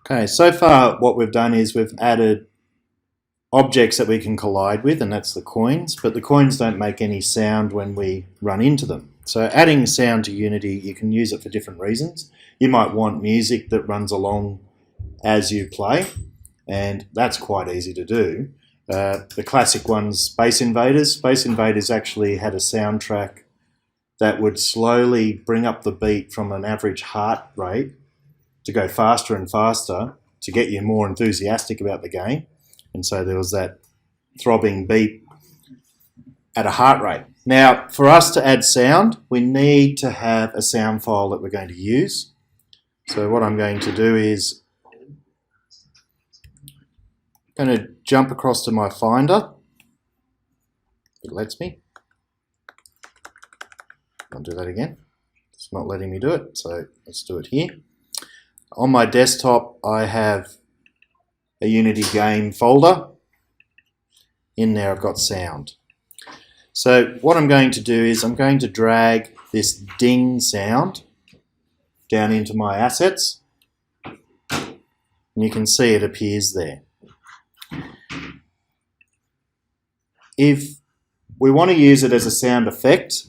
Okay, so far what we've done is we've added objects that we can collide with, and that's the coins, but the coins don't make any sound when we run into them. So adding sound to Unity, you can use it for different reasons. You might want music that runs along as you play, and that's quite easy to do. The classic one's Space Invaders. Space Invaders actually had a soundtrack that would slowly bring up the beat from an average heart rate to go faster and faster to get you more enthusiastic about the game. And so there was that throbbing beat at a heart rate. Now, for us to add sound, we need to have a sound file that we're going to use. So what I'm going to do is I'm going to jump across to my Finder. It lets me. I'll do that again. It's not letting me do it, so let's do it here. On my desktop, I have a Unity game folder. In there, I've got sound. So what I'm going to do is I'm going to drag this ding sound down into my assets, and you can see it appears there. If we want to use it as a sound effect,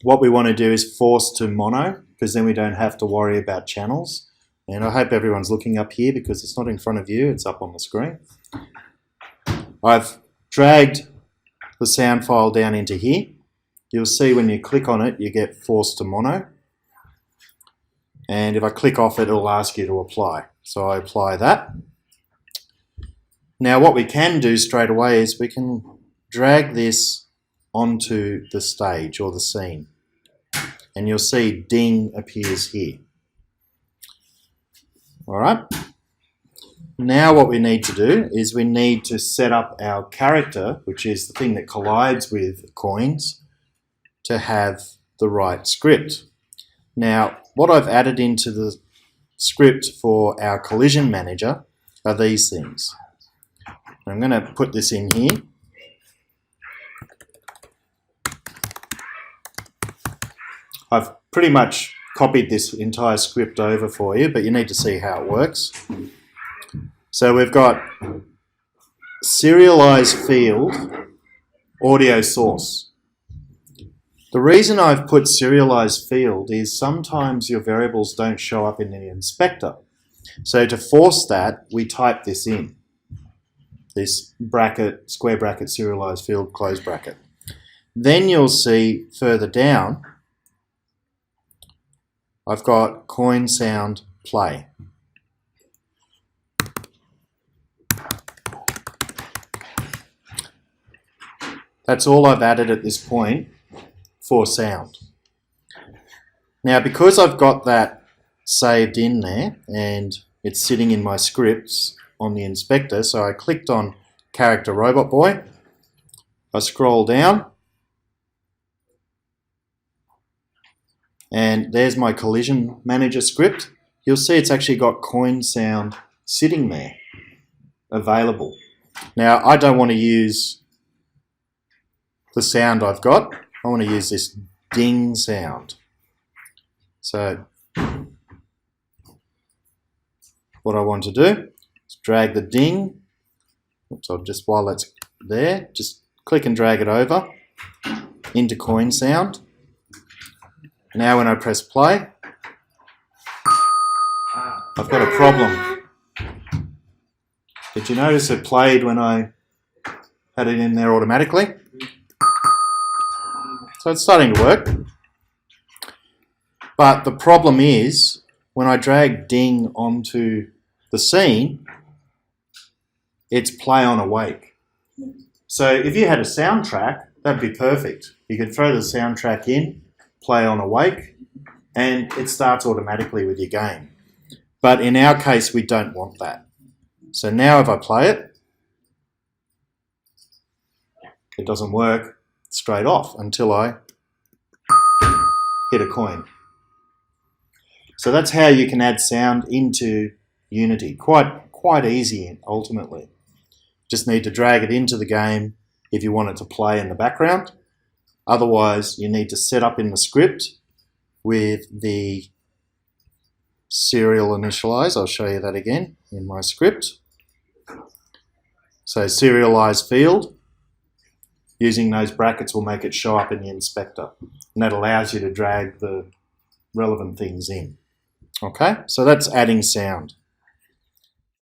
what we want to do is force to mono, because then we don't have to worry about channels. And I hope everyone's looking up here because it's not in front of you, it's up on the screen. I've dragged the sound file down into here. You'll see when you click on it, you get forced to mono. And if I click off it, it'll ask you to apply. So I apply that. Now what we can do straight away is we can drag this onto the stage or the scene. And you'll see ding appears here. All right. Now what we need to do is we need to set up our character, which is the thing that collides with coins, to have the right script. Now, what I've added into the script for our collision manager are these things. I'm going to put this in here. I've pretty much copied this entire script over for you, but you need to see how it works. So we've got serialized field audio source. The reason I've put serialized field is sometimes your variables don't show up in the inspector. So to force that, we type this in. This bracket, square bracket, serialized field, close bracket. Then you'll see further down, I've got coin sound play. That's all I've added at this point for sound. Now, because I've got that saved in there and it's sitting in my scripts on the inspector, so I clicked on Character Robot Boy. I scroll down, and there's my collision manager script. You'll see it's actually got coin sound sitting there, available. Now, I don't want to use the sound I've got. I want to use this ding sound. So, what I want to do is drag the ding. Oops, while it's there, just click and drag it over into coin sound. Now when I press play, I've got a problem. Did you notice it played when I had it in there automatically? So it's starting to work. But the problem is, when I drag ding onto the scene, it's play on awake. So if you had a soundtrack, that'd be perfect. You could throw the soundtrack in, play on awake, and it starts automatically with your game. But in our case, we don't want that. So now if I play it, it doesn't work straight off until I hit a coin. So that's how you can add sound into Unity. Quite easy, ultimately. Just need to drag it into the game if you want it to play in the background. Otherwise, you need to set up in the script with the serial initialize. I'll show you that again in my script. So serialize field, using those brackets will make it show up in the inspector. And that allows you to drag the relevant things in. Okay, so that's adding sound.